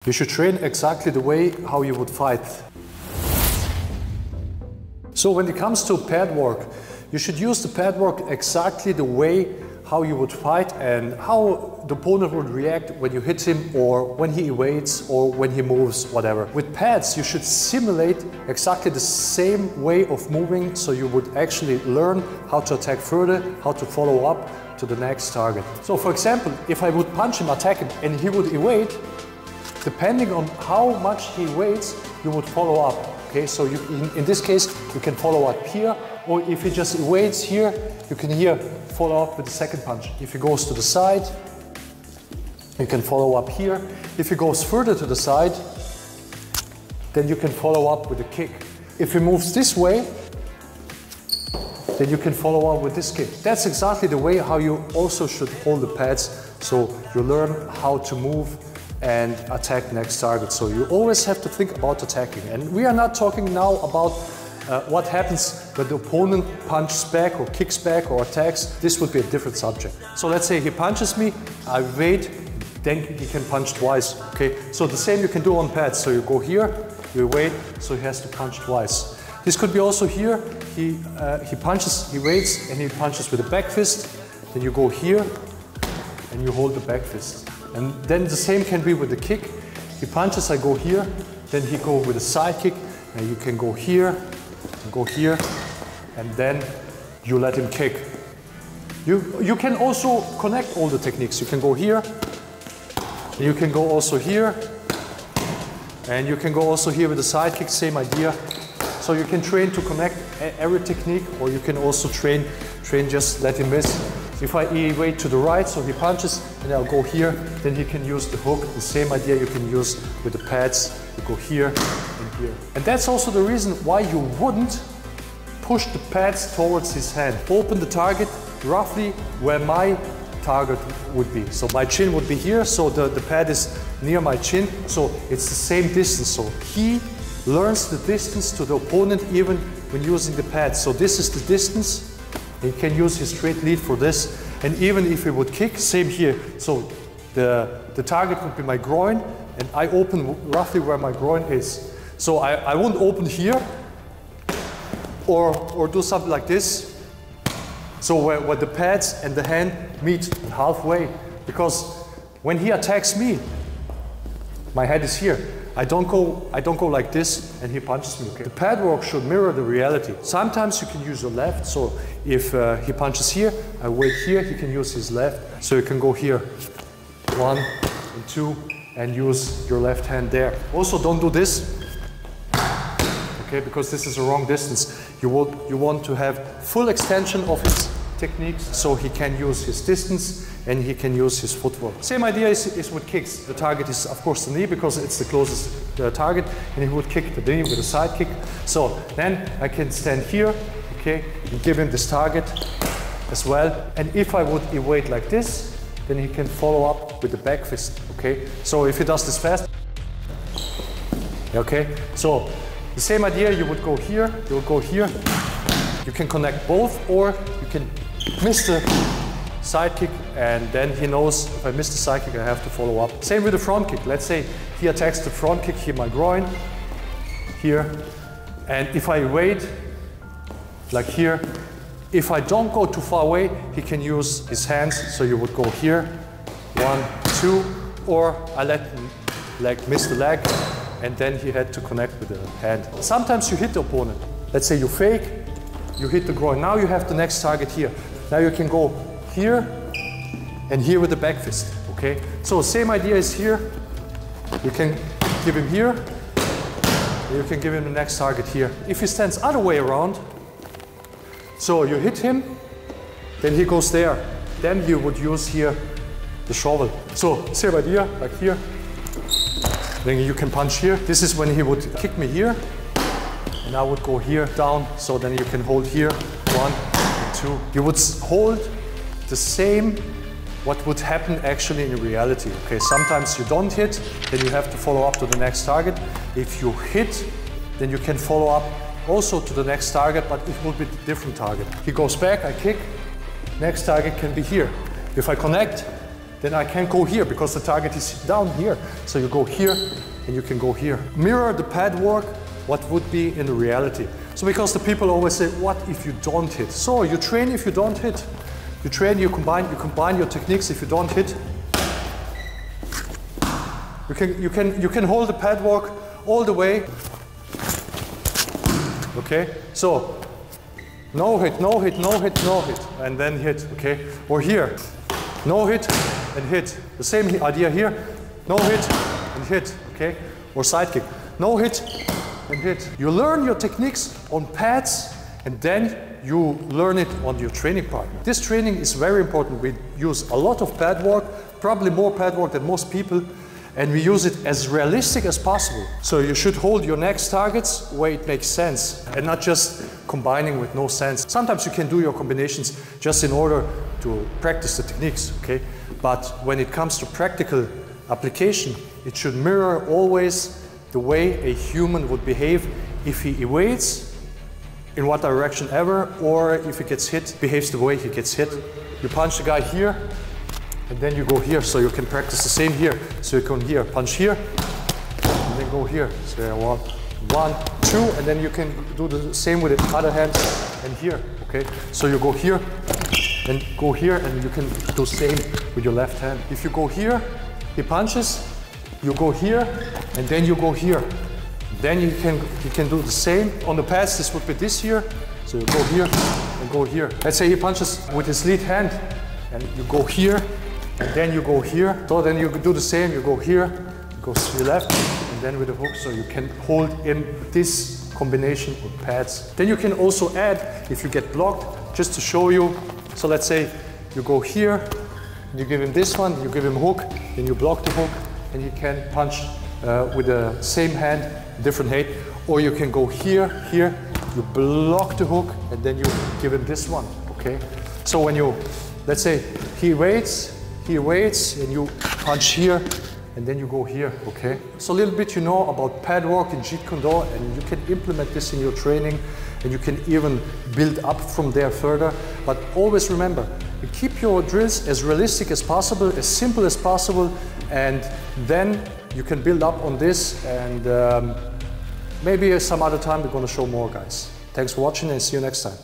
You should train exactly the way how you would fight. So when it comes to pad work, you should use the pad work exactly the way how you would fight and how the opponent would react when you hit him or when he evades or when he moves, whatever. With pads, you should simulate exactly the same way of moving, so you would actually learn how to attack further, how to follow up to the next target. So for example, if I would punch him, attack him, and he would evade, depending on how much he evades, you would follow up. Okay, so in this case, you can follow up here, or if he just evades here, you can here follow up with the second punch. If he goes to the side, you can follow up here. If he goes further to the side, then you can follow up with a kick. If he moves this way, then you can follow up with this kick. That's exactly the way how you also should hold the pads, so you learn how to move and attack next target. So you always have to think about attacking. And we are not talking now about what happens when the opponent punches back or kicks back or attacks. This would be a different subject. So let's say he punches me, I evade, then he can punch twice. Okay, so the same you can do on pads. So you go here, you evade, so he has to punch twice. This could be also here. He punches, he evades, and he punches with a back fist. Then you go here and you hold the back fist. And then the same can be with the kick. He punches, I go here, then he go with a side kick, and you can go here, and then you let him kick. You can also connect all the techniques. You can go here, and you can go also here, and you can go also here with a side kick, same idea. So you can train to connect every technique, or you can also train just let him miss. If I evade to the right, so he punches, and I'll go here, then he can use the hook. The same idea you can use with the pads. You go here and here. And that's also the reason why you wouldn't push the pads towards his hand. Open the target roughly where my target would be. So my chin would be here, so the pad is near my chin, so it's the same distance. So he learns the distance to the opponent even when using the pads. So this is the distance. He can use his straight lead for this, and even if he would kick, same here. So the target would be my groin, and I open roughly where my groin is. So I won't open here or do something like this. So where the pads and the hand meet halfway, because when he attacks me, my head is here. I don't go like this and he punches me. Okay? The pad work should mirror the reality. Sometimes you can use your left, so if he punches here, I wait here, he can use his left. So you can go here, 1 and 2, and use your left hand there. Also don't do this, okay, because this is the wrong distance. You want to have full extension of his techniques, so he can use his distance and he can use his footwork. Same idea is with kicks. The target is of course the knee because it's the closest target, and he would kick the knee with a side kick. So then I can stand here, okay, and give him this target as well. And if I would evade like this, then he can follow up with the back fist, okay? So if he does this fast, okay? So the same idea, you would go here, you would go here. You can connect both, or you can miss the side kick, and then he knows if I miss the side kick, I have to follow up. Same with the front kick. Let's say he attacks the front kick here, my groin, here, and if I evade, like here, if I don't go too far away, he can use his hands. So you would go here, 1, 2, or I let him miss the leg, and then he had to connect with the hand. Sometimes you hit the opponent. Let's say you fake, you hit the groin. Now you have the next target here. Now you can go here and here with the back fist, okay? So same idea is here. You can give him here, and you can give him the next target here. If he stands other way around, so you hit him, then he goes there. Then you would use here the shovel. So same idea, like here. Then you can punch here. This is when he would kick me here, and I would go here down. So then you can hold here, 1 and 2. You would hold the same what would happen actually in reality. Okay, sometimes you don't hit, then you have to follow up to the next target. If you hit, then you can follow up also to the next target, but it will be a different target. He goes back, I kick, next target can be here. If I connect, then I can't go here because the target is down here. So you go here and you can go here. Mirror the pad work, what would be in the reality. So because the people always say, what if you don't hit? So you train if you don't hit. You train, you combine your techniques if you don't hit. You can hold the pad walk all the way. Okay, so no hit, no hit, no hit, no hit, and then hit. Okay, or here, no hit and hit. The same idea here, no hit and hit. Okay, or side kick, no hit and hit. You learn your techniques on pads, and then you learn it on your training partner. This training is very important. We use a lot of pad work, probably more pad work than most people, and we use it as realistic as possible. So you should hold your next targets where it makes sense and not just combining with no sense. Sometimes you can do your combinations just in order to practice the techniques, okay? But when it comes to practical application, it should mirror always the way a human would behave if he evades in what direction ever, or if he gets hit, behaves the way he gets hit. You punch the guy here, and then you go here, so you can practice the same here. So you can here, punch here, and then go here. So 1, 2, and then you can do the same with the other hand and here, okay? So you go here, and you can do the same with your left hand. If you go here, he punches, you go here, and then you go here. Then you can do the same. On the pads, this would be this here. So you go here and go here. Let's say he punches with his lead hand, and you go here, and then you go here. So then you do the same, you go here, you go to your left, and then with the hook, so you can hold in this combination of pads. Then you can also add, if you get blocked, just to show you. So let's say you go here, you give him this one, you give him a hook, then you block the hook, and he can punch with the same hand, different height. Or you can go here, here, you block the hook, and then you give him this one, okay? So when you, let's say he waits, and you punch here, and then you go here, okay? So a little bit you know about pad work in Jeet Kune Do, and you can implement this in your training, and you can even build up from there further. But always remember, you keep your drills as realistic as possible, as simple as possible, and then you can build up on this, and maybe some other time we're going to show more, guys. Thanks for watching, and see you next time.